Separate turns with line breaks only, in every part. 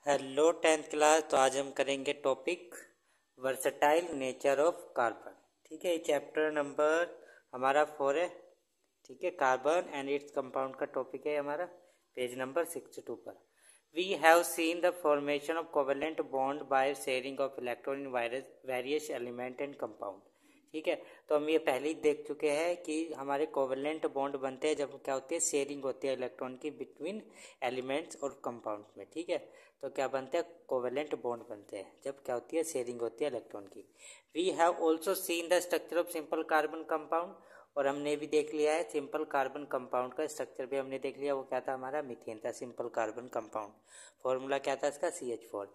Hello tenth class. तो आज हम करेंगे topic versatile nature of carbon. ठीक है, ये चैप्टर नंबर हमारा 4 है। ठीक है, कार्बन एंड इट्स कंपाउंड का टॉपिक है हमारा पेज नंबर 62 पर। We have seen the formation of covalent bond by sharing of electron in various element and compound. ठीक है, तो हम ये पहले ही देख चुके हैं कि हमारे कोवेलेंट बॉन्ड बनते हैं जब क्या होती है, शेयरिंग होती है इलेक्ट्रॉन की बिटवीन एलिमेंट्स और कंपाउंड्स में। ठीक है, तो क्या बनते हैं, कोवेलेंट बॉन्ड बनते हैं जब क्या होती है, शेयरिंग होती है इलेक्ट्रॉन की। We have also seen the structure of simple carbon compound, और हमने भी देख लिया है सिंपल कार्बन कंपाउंड का स्ट्रक्चर भी हमने देख लिया। वो क्या था, हमारा मीथेन था सिंपल कार्बन कंपाउंड। फॉर्मूला क्या था इसका, CH4।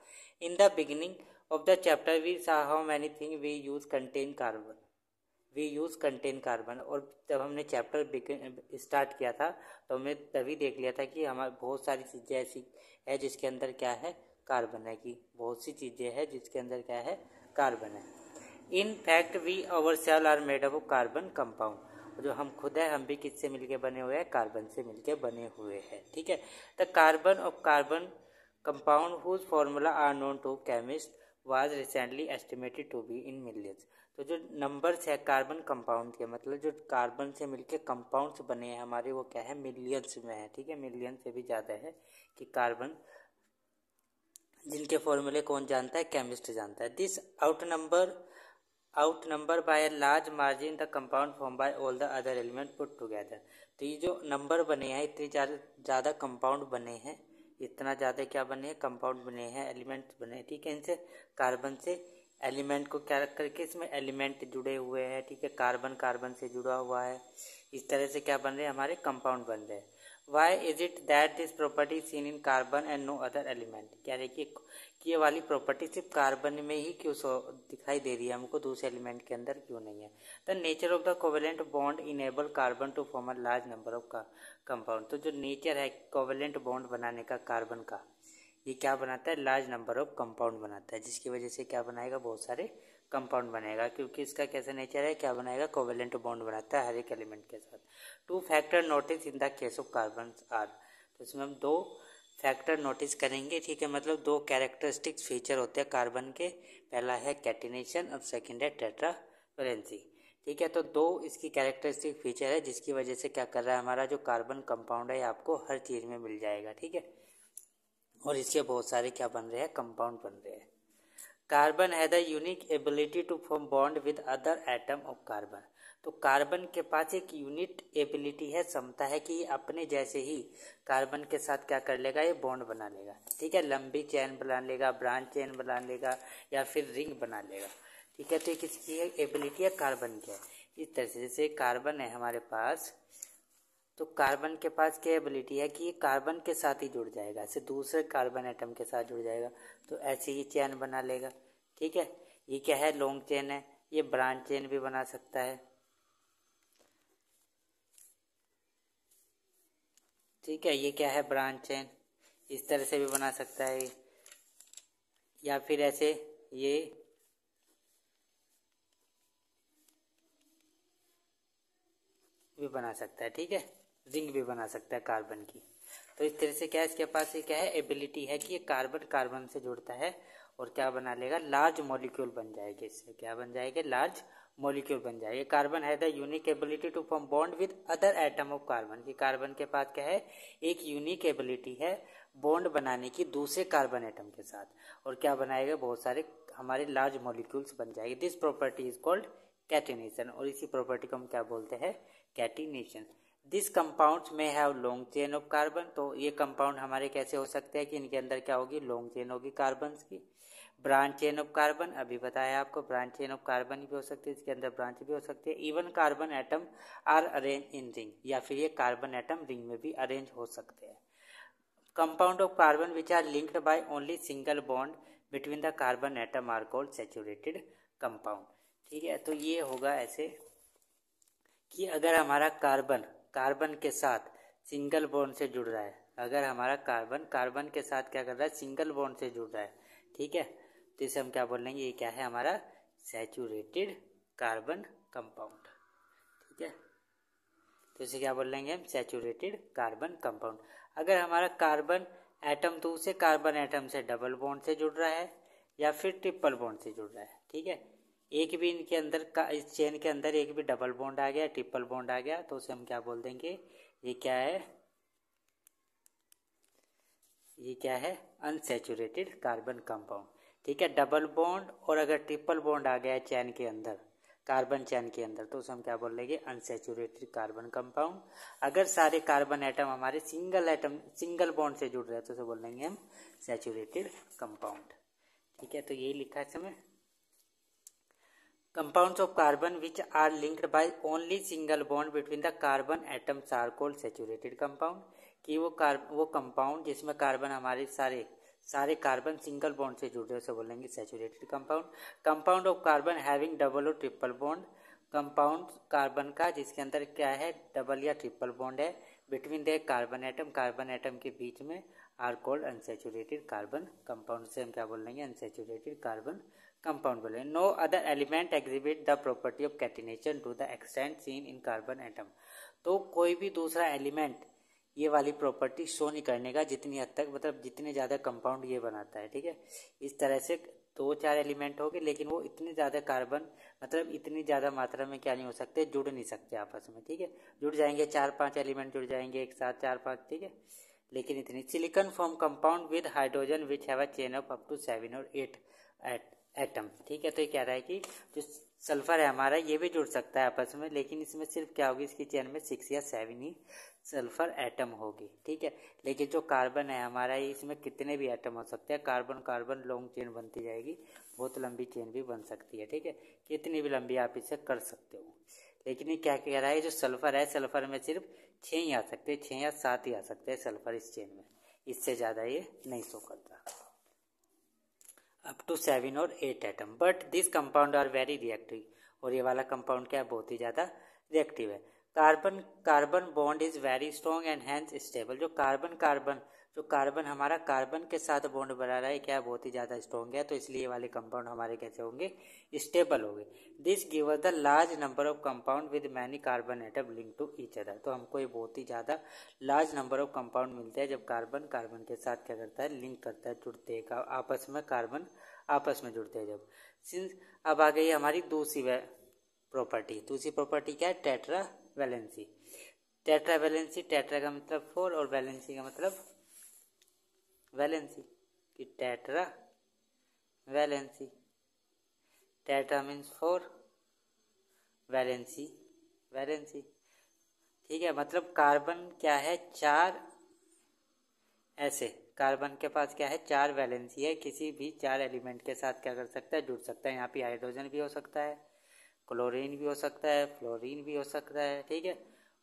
In the beginning of the chapter we saw how many thing we use contain carbon, we use contain carbon. और जब हमने चैप्टर स्टार्ट किया था तो हमने तभी देख लिया था कि हमारे बहुत सारी चीज़ें ऐसी है जिसके अंदर क्या है, कार्बन है। कि बहुत सी चीज़ें हैं जिसके अंदर क्या है, कार्बन है। In fact we our cell are made up of carbon compound. जो हम खुद है, हम भी किससे मिलके बने हुए हैं, कार्बन से मिलके बने हुए हैं। ठीक है, the carbon of carbon compound whose formula are known to chemist was recently estimated to be in millions. तो जो नंबर्स है कार्बन कंपाउंड के, मतलब जो कार्बन से मिलके कंपाउंड्स बने हैं हमारे, वो क्या है, मिलियंस में है। ठीक है, मिलियन से भी ज़्यादा है कि कार्बन, जिनके फॉर्मूले कौन जानता है, केमिस्ट जानता है। This out number by large margin the compound form by all the other element put together. तो ये जो नंबर बने हैं, इतनी ज़्यादा कंपाउंड बने हैं, इतना ज़्यादा क्या बने हैं, कंपाउंड बने हैं, एलिमेंट्स बने हैं। ठीक है, इनसे कार्बन से एलिमेंट को क्या करके इसमें एलिमेंट जुड़े हुए हैं। ठीक है, कार्बन कार्बन से जुड़ा हुआ है, इस तरह से क्या बन रहे हैं, हमारे कंपाउंड बन रहे हैं। Why is it that this property seen in carbon and no other element. क्या देखिए कि ये वाली प्रॉपर्टी सिर्फ कार्बन में ही क्यों दिखाई दे रही है हमको, दूसरे एलिमेंट के अंदर क्यों नहीं है। The nature of the covalent bond enable carbon to form a large number of compound. तो जो नेचर है कोवेलेंट बॉन्ड बनाने का कार्बन का, ये क्या बनाता है, लार्ज नंबर ऑफ कंपाउंड बनाता है, जिसकी वजह से क्या बनाएगा, बहुत सारे कंपाउंड बनेगा। क्योंकि इसका कैसा नेचर है, क्या बनाएगा, कोवेलेंट बॉन्ड बनाता है हर एक एलिमेंट के साथ। Two factor notice in the case of carbon are. तो इसमें हम दो फैक्टर नोटिस करेंगे। ठीक है, मतलब दो कैरेक्टरिस्टिक्स फीचर होते हैं कार्बन के। पहला है कैटिनेशन और सेकंड है टेट्रावैलेंसी। ठीक है, तो दो इसकी कैरेक्टरिस्टिक फीचर है जिसकी वजह से क्या कर रहा है, हमारा जो कार्बन कंपाउंड है आपको हर चीज़ में मिल जाएगा। ठीक है, और इसके बहुत सारे क्या बन रहे हैं, कंपाउंड बन रहे हैं। कार्बन है the unique ability to form bond with other atom of carbon. तो कार्बन के पास एक यूनिक एबिलिटी है, क्षमता है कि अपने जैसे ही कार्बन के साथ क्या कर लेगा, ये बॉन्ड बना लेगा। ठीक है, लंबी चेन बना लेगा, ब्रांच चेन बना लेगा, या फिर रिंग बना लेगा। ठीक है, तो ये किसकी एबिलिटी है, कार्बन की है। इस तरह से जैसे कार्बन है हमारे पास, तो कार्बन के पास क्या एबिलिटी है कि ये कार्बन के साथ ही जुड़ जाएगा, ऐसे दूसरे कार्बन एटम के साथ जुड़ जाएगा, तो ऐसे ही चेन बना लेगा। ठीक है, ये क्या है, लॉन्ग चेन है, ये ब्रांच चेन भी बना सकता है। ठीक है, ये क्या है, ब्रांच चेन, इस तरह से भी बना सकता है, या फिर ऐसे ये भी बना सकता है। ठीक है, रिंग भी बना सकता है कार्बन की। तो इस तरह से क्या है, इसके पास ये क्या है, एबिलिटी है कि ये कार्बन कार्बन से जुड़ता है और क्या बना लेगा, लार्ज मॉलिक्यूल बन जाएगा। इससे क्या बन जाएगा, लार्ज मॉलिक्यूल बन जाएगा। कार्बन है the unique ability to form bond with other atom of carbon. की कार्बन के पास क्या है, एक यूनिक एबिलिटी है बॉन्ड बनाने की दूसरे कार्बन एटम के साथ, और क्या बनाएगा, बहुत सारे हमारे लार्ज मॉलिक्यूल्स बन जाएंगे। This property is called catenation, और इसी प्रॉपर्टी को हम क्या बोलते हैं, कैटिनेशन। दिस कंपाउंड्स में have long chain of carbon. तो ये कंपाउंड हमारे कैसे हो सकते हैं कि इनके अंदर क्या होगी, लॉन्ग चेन होगी कार्बन की। ब्रांच चेन ऑफ कार्बन, अभी बताया आपको, ब्रांच चेन ऑफ कार्बन भी हो सकती है, इसके अंदर ब्रांच भी हो सकती है। Even carbon atom are arrange in ring, या फिर ये कार्बन एटम रिंग में भी अरेंज हो सकते हैं। Compound of carbon which are linked by only single bond between the carbon atom are called saturated compound. ठीक है, तो ये होगा ऐसे कि अगर हमारा कार्बन कार्बन के साथ सिंगल बॉन्ड से जुड़ रहा है, अगर हमारा कार्बन कार्बन के साथ क्या कर रहा है, सिंगल बॉन्ड से जुड़ रहा है। ठीक है, तो इसे हम क्या बोल लेंगे, ये क्या है, हमारा सैचुरेटेड कार्बन कंपाउंड। ठीक है, तो इसे क्या बोल लेंगे हम, सैचुरेटेड कार्बन कंपाउंड। अगर हमारा कार्बन एटम 2 से कार्बन एटम से डबल बॉन्ड से जुड़ रहा है या फिर ट्रिपल बॉन्ड से जुड़ रहा है। ठीक है, एक भी इनके अंदर का, इस चेन के अंदर एक भी डबल बॉन्ड आ गया, ट्रिपल बॉन्ड आ गया, तो उसे हम क्या बोल देंगे, ये क्या है, ये क्या है, अनसैचुरेटेड कार्बन कंपाउंड। ठीक है, डबल बॉन्ड और अगर ट्रिपल बॉन्ड आ गया है चैन के अंदर, कार्बन चैन के अंदर, तो उसे हम क्या बोल लेंगे, अनसैचुरेटेड कार्बन कंपाउंड। अगर सारे कार्बन एटम हमारे सिंगल बॉन्ड से जुड़ रहे हैं तो उसे बोल लेंगे हम सैचुरेटेड कंपाउंड। ठीक है, तो यही लिखा है इसमें, compounds of carbon which are linked by only single bond between the carbon atoms are called saturated compound। कि वो कंपाउंड जिसमें कार्बन हमारे सारे कार्बन सिंगल बॉन्ड से जुड़ रहे हैं उसे बोलेंगे saturated compound. Compound of carbon having double और ट्रिपल बॉन्ड, कंपाउंड कार्बन का जिसके अंदर क्या है, डबल या ट्रिपल बॉन्ड है बिटवीन द कार्बन एटम के बीच में, are called unsaturated carbon compound. से हम क्या बोल लेंगे, अनसैचुरेटेड कार्बन कंपाउंड बोले। No other element exhibit the property of catenation to the extent seen in carbon atom. तो कोई भी दूसरा एलिमेंट ये वाली प्रॉपर्टी शो नहीं करने का जितनी हद तक, मतलब जितने ज़्यादा कंपाउंड ये बनाता है। ठीक है, इस तरह से 2-4 एलिमेंट हो गए, लेकिन वो इतने ज़्यादा कार्बन, मतलब इतनी ज़्यादा मात्रा में क्या नहीं हो सकते, जुड़ नहीं सकते आपस में। ठीक है, जुड़ जाएंगे 4-5 एलिमेंट जुड़ जाएंगे एक साथ, 4-5। ठीक है, लेकिन इतनी। Silicon form compound with hydrogen which have a chain of up to 7 और 8 एटम। ठीक है, तो ये कह रहा है कि जो सल्फर है हमारा ये भी जुड़ सकता है आपस में, लेकिन इसमें सिर्फ क्या होगी, इसकी चेन में 6 या 7 ही सल्फर एटम होगी। ठीक है, लेकिन जो कार्बन है हमारा, इसमें कितने भी एटम हो सकते हैं, कार्बन कार्बन लॉन्ग चेन बनती जाएगी, बहुत लंबी चेन भी बन सकती है। ठीक है, कितनी भी लंबी आप इसे कर सकते हो, लेकिन ये क्या कह रहा है, जो सल्फर है, सल्फर में सिर्फ 6 ही आ सकते हैं, 6 या 7 ही आ सकते हैं सल्फर इस चेन में, इससे ज़्यादा ये नहीं शो करता, अप टू 7 और 8 atom. But this compound are very reactive, और ये वाला कंपाउंड क्या है, बहुत ही ज़्यादा रिएक्टिव है। Carbon bond is very strong and hence stable. जो कार्बन हमारा कार्बन के साथ बॉन्ड बना रहा है, क्या बहुत ही ज़्यादा स्ट्रॉन्ग है, तो इसलिए ये वाले कंपाउंड हमारे कैसे होंगे, स्टेबल होंगे। This give us the large number of compound with many carbon atom link to each other. तो हमको ये बहुत ही ज़्यादा लार्ज नंबर ऑफ कंपाउंड मिलते हैं जब कार्बन कार्बन के साथ क्या करता है, लिंक करता है, जुड़ते हैं आपस में, कार्बन आपस में जुड़ते हैं जब। सिंस अब आ गई हमारी दूसरी प्रॉपर्टी क्या है, टेट्रा वैलेंसी। टेट्रा का मतलब 4 और वैलेंसी का मतलब वैलेंसी, कि tetra valency, tetra means 4, valency. ठीक है, मतलब कार्बन क्या है, 4 ऐसे, कार्बन के पास क्या है, 4 वैलेंसी है, किसी भी 4 एलिमेंट के साथ क्या कर सकता है, जुड़ सकता है। यहाँ पे हाइड्रोजन भी हो सकता है, क्लोरीन भी हो सकता है, फ्लोरीन भी हो सकता है। ठीक है,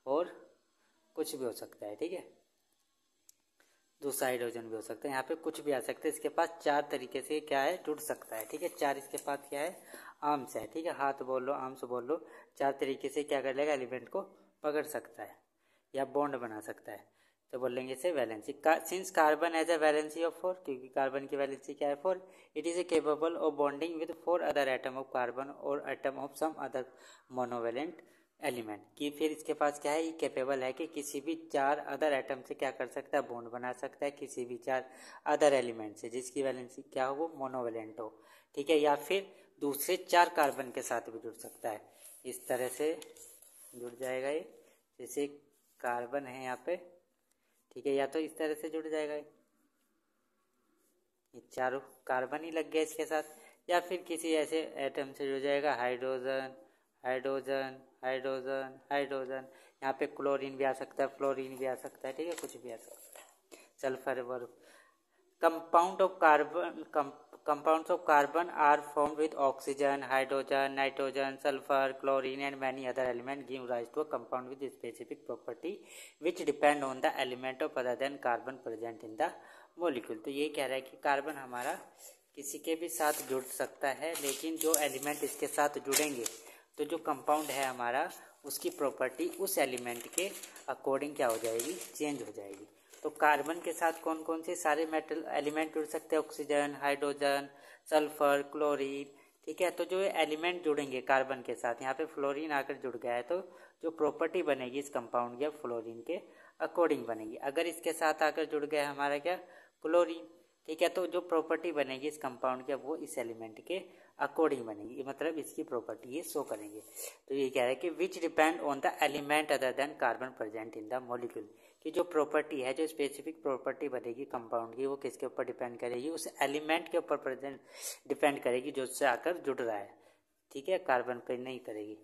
और कुछ भी हो सकता है। ठीक है, दूसरा हाइड्रोजन भी हो सकता है, यहाँ पे कुछ भी आ सकता है। इसके पास 4 तरीके से क्या है, जुड़ सकता है। ठीक है, 4 इसके पास क्या है, आर्म्स है। ठीक है, हाथ बोल लो, आर्म्स बोल लो, 4 तरीके से क्या कर लेगा, एलिमेंट को पकड़ सकता है या बॉन्ड बना सकता है, तो बोलेंगे इसे valency. Since carbon has a valency of 4, क्योंकि कार्बन की वैलेंसी क्या है, 4, it is a capable of bonding with 4 other atom of carbon और atom of some other monovalent element. कि फिर इसके पास क्या है, ये कैपेबल है कि किसी भी 4 अदर एटम से क्या कर सकता है, बॉन्ड बना सकता है, किसी भी 4 अदर एलिमेंट से जिसकी वैलेंसी क्या हो, वो मोनोवेलेंट हो। ठीक है, या फिर दूसरे 4 कार्बन के साथ भी जुड़ सकता है, इस तरह से जुड़ जाएगा ये। जैसे कार्बन है यहाँ पे, ठीक है, या तो इस तरह से जुड़ जाएगा, ये चारों कार्बन ही लग गया इसके साथ, या फिर किसी ऐसे एटम से जुड़ जाएगा, हाइड्रोजन हाइड्रोजन हाइड्रोजन हाइड्रोजन, यहाँ पे क्लोरीन भी आ सकता है, फ्लोरीन भी आ सकता है। ठीक है, कुछ भी आ सकता है, सल्फर वर्ग। Compounds of carbon are formed with oxygen, hydrogen, nitrogen, sulfur, chlorine and many other elements give rise to a compound with specific property which depend on the element of other than carbon present in the molecule। तो ये कह रहा है कि carbon हमारा किसी के भी साथ जुड़ सकता है, लेकिन जो एलिमेंट इसके साथ जुड़ेंगे तो जो कंपाउंड है हमारा, उसकी प्रॉपर्टी उस एलिमेंट के अकॉर्डिंग क्या हो जाएगी, चेंज हो जाएगी। तो कार्बन के साथ कौन कौन से सारे मेटल एलिमेंट जुड़ सकते हैं, ऑक्सीजन, हाइड्रोजन, सल्फर, क्लोरीन। ठीक है, तो जो एलिमेंट जुड़ेंगे कार्बन के साथ, यहाँ पे फ्लोरीन आकर जुड़ गया है, तो जो प्रॉपर्टी बनेगी इस कंपाउंड की फ्लोरीन के अकॉर्डिंग बनेगी। अगर इसके साथ आकर जुड़ गया हमारा क्या, क्लोरीन। ठीक है, तो जो प्रॉपर्टी बनेगी इस कंपाउंड की वो इस एलिमेंट के अकॉर्डिंग बनेगी, मतलब इसकी प्रॉपर्टी ये शो करेंगे। तो ये कह रहा है कि विच depend on the element other than carbon present in the molecule, कि जो प्रॉपर्टी है, जो स्पेसिफिक प्रॉपर्टी बनेगी कंपाउंड की, वो किसके ऊपर डिपेंड करेगी, उस एलिमेंट के ऊपर प्रेजेंट डिपेंड करेगी जो उससे आकर जुड़ रहा है। ठीक है, कार्बन पे नहीं करेगी।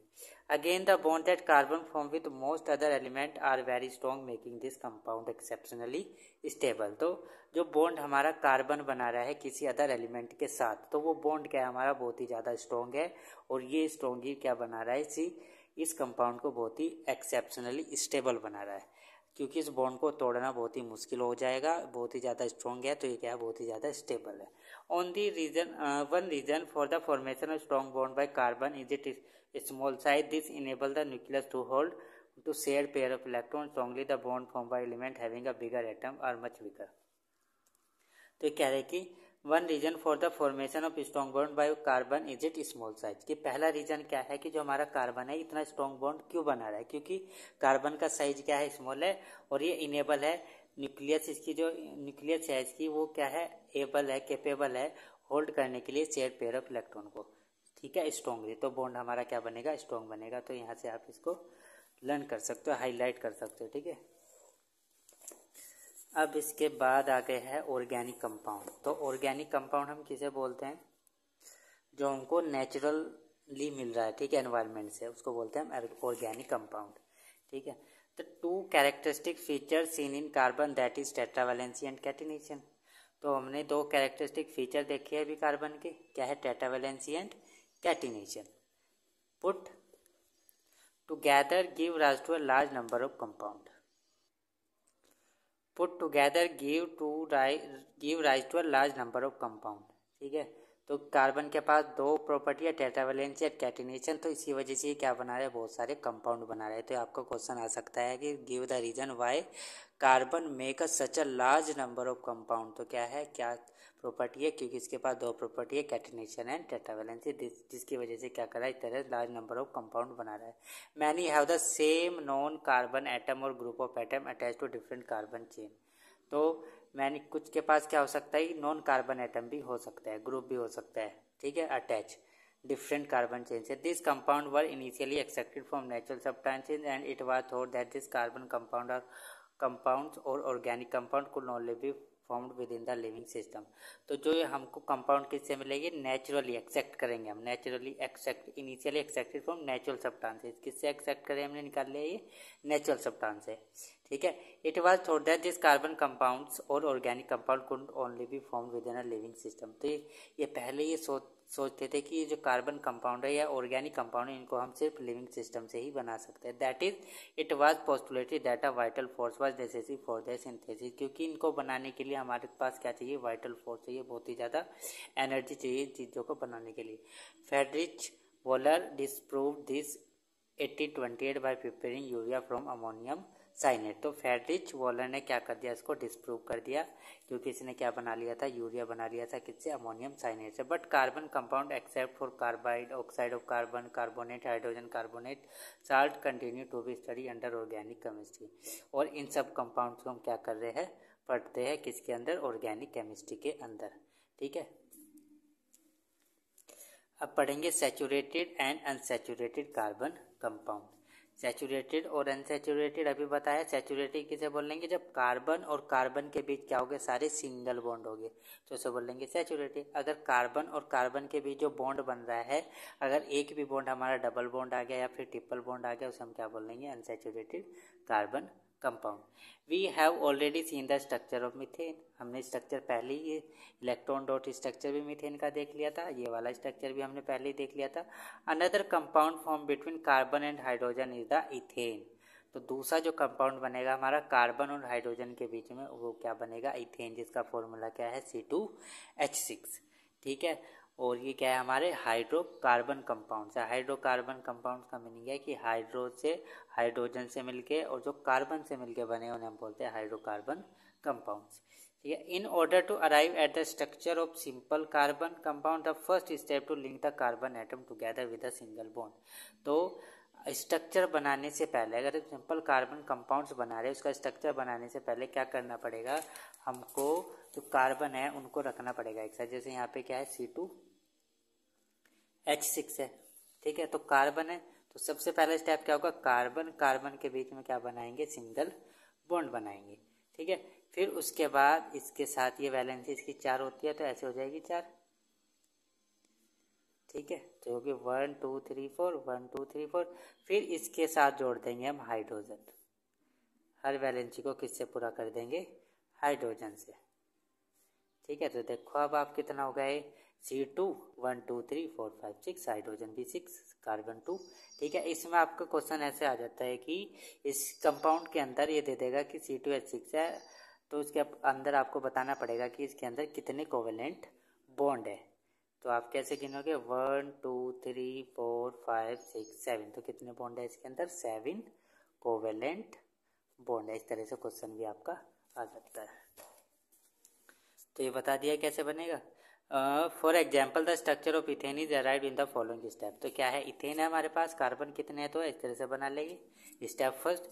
Again the bond that carbon form with most other element are very strong making this compound exceptionally stable. तो जो बॉन्ड हमारा कार्बन बना रहा है किसी अदर एलिमेंट के साथ, तो वो बॉन्ड क्या है हमारा बहुत ही ज़्यादा स्ट्रॉन्ग है, और ये स्ट्रॉन्ग ही क्या बना रहा है, इस कंपाउंड को बहुत ही एक्सेप्शनली स्टेबल बना रहा है, क्योंकि इस बॉन्ड को तोड़ना बहुत ही मुश्किल हो जाएगा, बहुत ही ज़्यादा स्ट्रॉन्ग है, तो ये क्या है बहुत ही ज़्यादा स्टेबल है। On the reason, one reason for the formation of strong bond by carbon is its small size. This enables the nucleus to hold to shared pair of electrons strongly. The bond formed by element having a bigger atom are much weaker. तो कह रहे कि one reason for the formation of strong bond by carbon is it small size, कि पहला reason क्या है कि जो हमारा कार्बन है इतना स्ट्रॉन्ग बॉन्ड क्यों बना रहा है, क्योंकि कार्बन का साइज क्या है, स्मॉल है, और ये इनेबल है न्यूक्लियस, इसकी जो न्यूक्लियस है इसकी वो क्या है, एबल है, कैपेबल है होल्ड करने के लिए शेयर पेयर ऑफ इलेक्ट्रॉन को। ठीक है, स्ट्रॉन्गली, तो बॉन्ड हमारा क्या बनेगा, स्ट्रॉन्ग बनेगा। तो यहाँ से आप इसको लर्न कर सकते हो, हाईलाइट कर सकते हो। ठीक है, अब इसके बाद आ गए हैं ऑर्गेनिक कंपाउंड। तो ऑर्गेनिक कंपाउंड हम किसे बोलते हैं, जो हमको नेचुरली मिल रहा है, ठीक है, एनवायरनमेंट से, उसको बोलते हैं ऑर्गेनिक कंपाउंड। ठीक है, तो two characteristic feature seen in carbon that is tetravalency and catenation. तो हमने दो कैरेक्टरिस्टिक फीचर देखे हैं अभी कार्बन के, क्या है, tetravalency and catenation. Put together give rise to a large number of compound. Put together give rise to a large number of compound. ठीक है, तो कार्बन के पास दो प्रॉपर्टी है, टेट्रावैलेंसी और कैटिनेशन, तो इसी वजह से क्या बना रहे हैं, बहुत सारे कंपाउंड बना रहे हैं। तो आपका क्वेश्चन आ सकता है कि give the reason why carbon make a such a large number of compound. तो क्या है, क्या प्रॉपर्टी है, क्योंकि इसके पास दो प्रॉपर्टी है, कैटिनेशन एंड टेट्रावैलेंसी, जिसकी वजह से क्या कर रहा है, इस तरह लार्ज नंबर ऑफ कंपाउंड बना रहा है। Many have the same non carbon atom और group of atom attach to different carbon chain. तो मैंने कुछ के पास क्या हो सकता है, नॉन कार्बन एटम भी हो सकता है, ग्रुप भी हो सकता है। ठीक है, अटैच डिफरेंट कार्बन चेन से। This compound were initially extracted from natural substances and it was thought that this carbon compound और कंपाउंड्स और organic compound could not be formed with in the living system. तो जो ये हमको compound किससे मिलेगी, naturally extract करेंगे हम, naturally extract, initially extracted from natural substances. किससे एक्सट्रैक्ट करें हमने, निकाल लिया ये नेचुरल सब्सटेंस से। ठीक है, it was thought that this carbon compounds और organic compound could only be formed within a living system. तो ये पहले ये सोचते थे कि ये जो कार्बन कंपाउंड है या ऑर्गेनिक कंपाउंड है, इनको हम सिर्फ लिविंग सिस्टम से ही बना सकते हैं। That is it was postulated that a vital force was necessary for their synthesis, क्योंकि इनको बनाने के लिए हमारे पास क्या चाहिए, वाइटल फोर्स चाहिए, बहुत ही ज़्यादा एनर्जी चाहिए चीज़ों को बनाने के लिए। Friedrich Wohler disproved this 1828 by preparing urea from ammonium cyanate. तो फ्रेडरिच वॉलर ने क्या कर दिया, इसको डिस्प्रूव कर दिया, क्योंकि इसने क्या बना लिया था, यूरिया बना लिया था, किससे, अमोनियम साइनेट से। But carbon compound except for carbide, oxide of carbon, carbonate, hydrogen carbonate, salt continue to be study under organic chemistry. और इन सब कंपाउंड्स को हम क्या कर रहे हैं, पढ़ते हैं किसके अंदर, ऑर्गेनिक केमिस्ट्री के अंदर। ठीक है, अब पढ़ेंगे saturated and unsaturated carbon compound. Saturated और अनसैचुरेटेड अभी बताया। सैचुरेटेड किसे बोल लेंगे, जब कार्बन और कार्बन के बीच क्या हो गए, सारे सिंगल बॉन्ड हो गए, तो उसे बोल लेंगे सैचुरेटेड। अगर कार्बन और कार्बन के बीच जो बॉन्ड बन रहा है, अगर एक भी बॉन्ड हमारा डबल बॉन्ड आ गया या फिर ट्रिपल बॉन्ड आ गया, उसे हम क्या बोल लेंगे, unsaturated carbon compound. We have already seen the structure of methane. हमने स्ट्रक्चर पहले ही इलेक्ट्रॉन डॉट स्ट्रक्चर भी मीथेन का देख लिया था, ये वाला स्ट्रक्चर भी हमने पहले ही देख लिया था। Another compound form between carbon and hydrogen is the ethane. तो दूसरा जो कंपाउंड बनेगा हमारा कार्बन और हाइड्रोजन के बीच में, वो क्या बनेगा, इथेन, जिसका फॉर्मूला क्या है, C2H6। ठीक है, और ये क्या है, हमारे हाइड्रोकार्बन कंपाउंड्स है। हाइड्रोकार्बन कंपाउंड्स का मीनिंग है कि हाइड्रो से, हाइड्रोजन से मिलके और जो कार्बन से मिलके बने उन्हें हम बोलते हैं हाइड्रोकार्बन कंपाउंड्स। ठीक है, in order to arrive at the structure of simple carbon compound the first step to link the carbon atom together with a single bond. तो स्ट्रक्चर बनाने से पहले, अगर सिंपल कार्बन कंपाउंड्स बना रहे हैं, उसका स्ट्रक्चर बनाने से पहले क्या करना पड़ेगा, हमको जो कार्बन है उनको रखना पड़ेगा एक साथ। जैसे यहाँ पे क्या है C2H6 है, ठीक है। तो कार्बन है तो सबसे पहला स्टेप क्या होगा, कार्बन कार्बन के बीच में क्या बनाएंगे, सिंगल बॉन्ड बनाएंगे, ठीक है। फिर उसके बाद इसके साथ ये वैलेंसी इसकी 4 होती है तो ऐसे हो जाएगी 4, ठीक है। तो होगी 1 2 3 4 1 2 3 4। फिर इसके साथ जोड़ देंगे हम हाइड्रोजन, हर वैलेंसी को किससे पूरा कर देंगे, हाइड्रोजन से, ठीक है। तो देखो अब आप कितना हो गए, C2 1 2 3 4 5 6, हाइड्रोजन भी 6, कार्बन 2, ठीक है। इसमें आपका क्वेश्चन ऐसे आ जाता है कि इस कंपाउंड के अंदर ये दे देगा कि C2H6 है, तो उसके अंदर आपको बताना पड़ेगा कि इसके अंदर कितने कोवेलेंट बॉन्ड है। तो आप कैसे गिनोगे, 1 2 3 4 5 6 7, तो कितने बॉन्ड है इसके अंदर, 7 कोवेलेंट बॉन्ड है। इस तरह से क्वेश्चन भी आपका आ सकता है। तो ये बता दिया कैसे बनेगा। For example the structure of ethane is arrived in the following step. तो क्या है, इथेन है हमारे पास, कार्बन कितने हैं, तो इस तरह से बना लेंगे। Step first,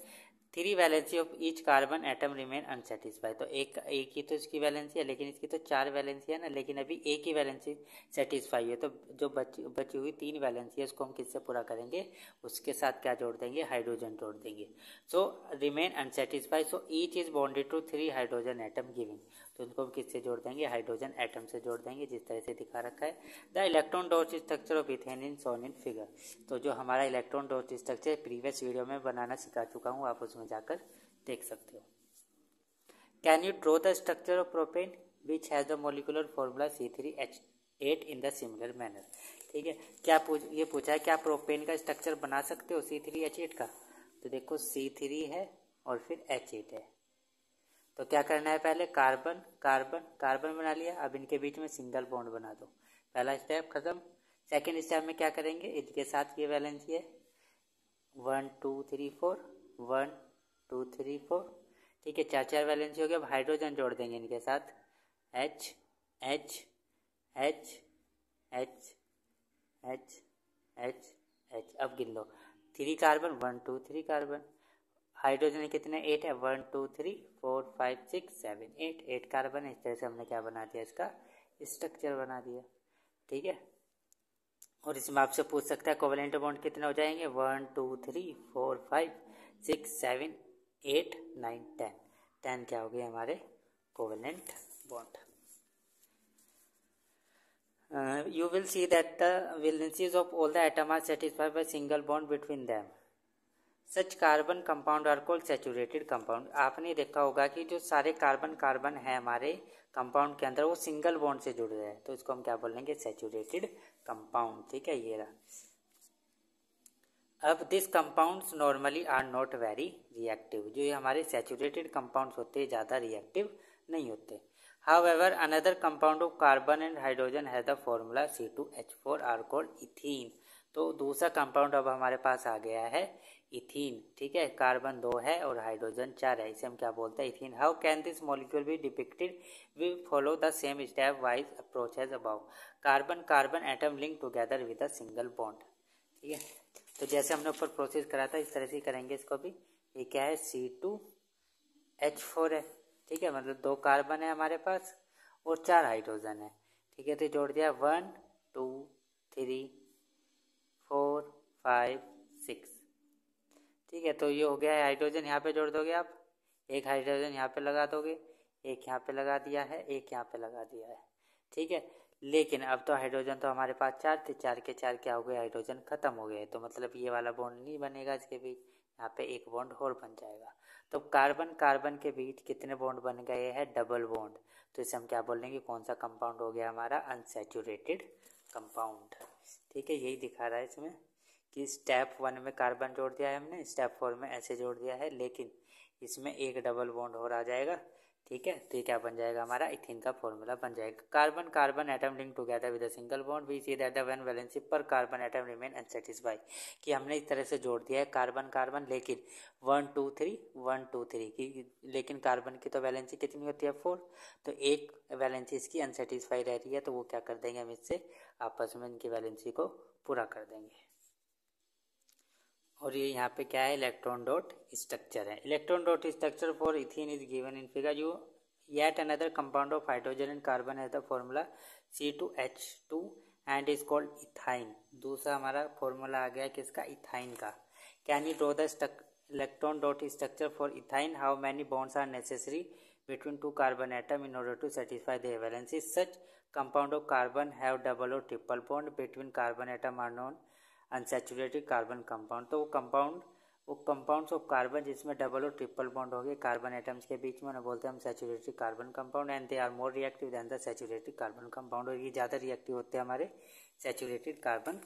3 valency of each carbon atom remain unsatisfied. तो एक ही तो इसकी वैलेंसी है, लेकिन इसकी तो 4 वैलेंसी है ना, लेकिन अभी एक ही वैलेंसी सेटिस्फाई है। तो जो बची हुई 3 वैलेंसी है उसको हम किससे पूरा करेंगे, उसके साथ क्या जोड़ देंगे, हाइड्रोजन जोड़ देंगे। So remain unsatisfied, so each is bonded to 3 hydrogen atom giving. तो उनको हम किससे जोड़ देंगे, हाइड्रोजन एटम से जोड़ देंगे, जिस तरह से दिखा रखा है। The electron dot structure of ethane in shown in figure. तो जो हमारा electron dot structure previous video में बनाना सिखा चुका हूँ, आप उसमें जाकर देख सकते हो। Can you draw the structure of propane which has the molecular formula C3H8 in the similar manner. ठीक है, क्या ये पूछा है, क्या प्रोपेन का स्ट्रक्चर बना सकते हो C3H8 का। तो देखो C3 है और फिर H8 है, तो क्या करना है, पहले कार्बन कार्बन कार्बन बना लिया, अब इनके बीच में सिंगल बॉन्ड बना दो, पहला स्टेप खत्म। सेकेंड स्टेप में क्या करेंगे, इनके साथ ये वैलेंसी है 1 2 3 4 1 2 3 4, ठीक है, 4 वैलेंसी हो गया। अब हाइड्रोजन जोड़ देंगे इनके साथ, H H H H H H H। अब गिन लो, 3 कार्बन 1 2 3 कार्बन, हाइड्रोजन कितने 8 है, 1 2 3 4 5 6 7 8 कार्बन है। इस तरह से हमने क्या बना दिया, इसका स्ट्रक्चर बना दिया, ठीक है। और इसमें आपसे पूछ सकता है कोवेलेंट बॉन्ड कितने हो जाएंगे, 1 2 3 4 5 6 7 8 9 10, 10 क्या हो गए हमारे covalent bond. You will see that the valencies of all the atoms are satisfied by single bond between them. Such carbon compound are called saturated compound। आपने देखा होगा कि जो सारे कार्बन है हमारे कंपाउंड के अंदर वो सिंगल बॉन्ड से जुड़ रहे हैं, तो इसको हम क्या बोलेंगे, सैचुरेटेड कंपाउंड, ठीक है, ये रहा। अब this compounds normally are not very reactive. जो ये हमारे सैचुरेटेड कंपाउंड्स होते हैं ज़्यादा रिएक्टिव नहीं होते। However, another compound of carbon and hydrogen has the formula C2H4 are called ethene। तो दूसरा कंपाउंड अब हमारे पास आ गया है इथीन, ठीक है, कार्बन 2 है और हाइड्रोजन 4 है, इसे हम क्या बोलते हैं, ethene. How can this molecule be depicted, we follow the same step wise approach as above. Carbon carbon atom link together with a single bond, ठीक है। तो जैसे हमने ऊपर प्रोसेस करा था इस तरह से करेंगे इसको भी। ये क्या है, C2H4 है, ठीक है, मतलब 2 कार्बन है हमारे पास और 4 हाइड्रोजन है, ठीक है। तो जोड़ दिया 1 2 3 4 5 6, ठीक है। तो ये हो गया है हाइड्रोजन, यहाँ पे जोड़ दोगे आप, एक हाइड्रोजन यहाँ पे लगा दोगे, एक यहाँ पे लगा दिया है, एक यहाँ पे लगा दिया है, ठीक है। लेकिन अब तो हाइड्रोजन तो हमारे पास 4 थे, 4 के 4 क्या हो गए, हाइड्रोजन खत्म हो गए, तो मतलब ये वाला बॉन्ड नहीं बनेगा इसके बीच, यहाँ पे एक बॉन्ड और बन जाएगा। तो कार्बन कार्बन के बीच कितने बॉन्ड बन गए हैं, डबल बॉन्ड। तो इसे हम क्या बोलेंगे, कौन सा कंपाउंड हो गया हमारा, अनसैचुरेटेड कंपाउंड, ठीक है। यही दिखा रहा है इसमें कि स्टेप 1 में कार्बन जोड़ दिया है हमने, स्टेप 4 में ऐसे जोड़ दिया है, लेकिन इसमें एक डबल बॉन्ड और आ जाएगा, ठीक है। तो ये क्या बन जाएगा, हमारा इथीन का फॉर्मूला बन जाएगा। Carbon carbon atom link together with a single bond, we see that the one valency पर कार्बन एटम रिमेन अनसैटिस्फाइड। कि हमने इस तरह से जोड़ दिया है कार्बन कार्बन, लेकिन 1 2 3 1 2 3 की, लेकिन कार्बन की तो वैलेंसी कितनी होती है, 4, तो एक वैलेंसी इसकी अनसैटिस्फाइड रह रही है, तो वो क्या कर देंगे हम इससे आपस में इनकी वैलेंसी को पूरा कर देंगे। और ये यहाँ पे क्या है, इलेक्ट्रॉन डॉट स्ट्रक्चर है। Electron dot structure for ethene is given in figure. Yet another compound of hydrogen and carbon has the formula C2H2 and is called ethyne. दूसरा हमारा फॉर्मूला आ गया किसका, इथाइन का। Can you draw the electron dot structure for ethyne, how many bonds are necessary between two carbon atom in order to satisfy their valencies? Such compound of carbon have double or triple bond between carbon atom are known unsaturated carbon compound। तो वो compounds of carbon जिसमें double और triple bond हो गए carbon atoms के बीच में, उन्हें बोलते हैं हम saturated carbon compound. And they are more reactive than the saturated carbon compound, और ये ज़्यादा रिएक्टिव होते हैं हमारे सैचुरेटेड कार्बन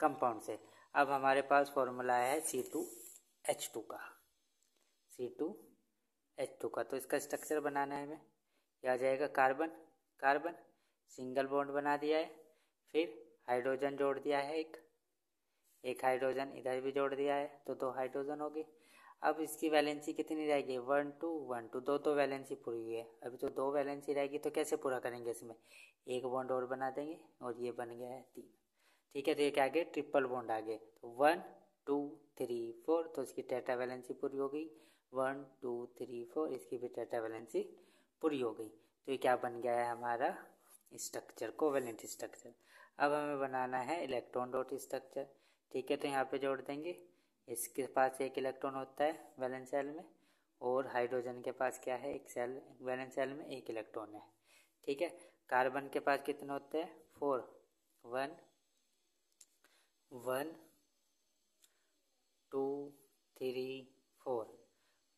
कंपाउंड से। अब हमारे पास फॉर्मूला है C2H2 का, C2H2 का। तो इसका स्ट्रक्चर बनाना है हमें, यह आ जाएगा कार्बन कार्बन, सिंगल बॉन्ड बना दिया है, फिर हाइड्रोजन जोड़ दिया है, एक हाइड्रोजन इधर भी जोड़ दिया है, तो 2 हाइड्रोजन हो गए। अब इसकी वैलेंसी कितनी रहेगी, 1 2 1 2, दो वैलेंसी पूरी हुई है। अभी तो 2 वैलेंसी रहेगी, तो कैसे पूरा करेंगे, इसमें एक बॉन्ड और बना देंगे, और ये बन गया है 3। ठीक है, तो ये क्या आ गया, ट्रिपल बॉन्ड आ गए। तो 1 2 3 4, तो इसकी टेट्रा वैलेंसी पूरी हो गई। 1 2 3 4, इसकी भी टेट्रा वैलेंसी पूरी हो गई। तो ये क्या बन गया है हमारा स्ट्रक्चर, कोवेलेंट स्ट्रक्चर। अब हमें बनाना है इलेक्ट्रॉन डॉट स्ट्रक्चर। ठीक है, तो यहाँ पे जोड़ देंगे, इसके पास एक इलेक्ट्रॉन होता है वैलेंस शेल में, और हाइड्रोजन के पास क्या है, एक सेल वैलेंस शेल में एक इलेक्ट्रॉन है। ठीक है, कार्बन के पास कितने होते हैं, 4, 1 1 2 3 4,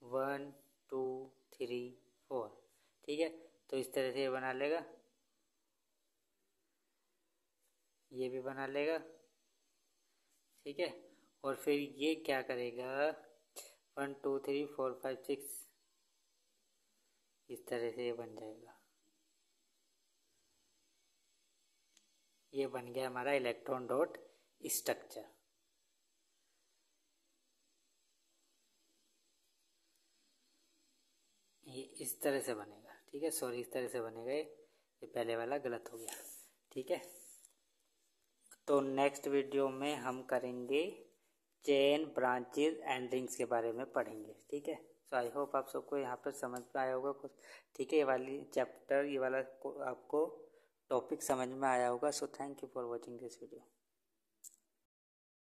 1 2 3 4। ठीक है, तो इस तरह से ये बना लेगा, ये भी बना लेगा। ठीक है, और फिर ये क्या करेगा, 1 2 3 4 5 6, इस तरह से ये बन जाएगा। ये बन गया हमारा इलेक्ट्रॉन डॉट स्ट्रक्चर। ये इस तरह से बनेगा। ठीक है, सॉरी, इस तरह से बनेगा, ये पहले वाला गलत हो गया। ठीक है, तो नेक्स्ट वीडियो में हम करेंगे चेन, ब्रांचेज एंड रिंग्स के बारे में पढ़ेंगे। ठीक है, सो आई होप आप सबको यहाँ पर समझ में आया होगा कुछ। ठीक है, ये वाली चैप्टर, ये वाला आपको टॉपिक समझ में आया होगा। So thank you for watching this video.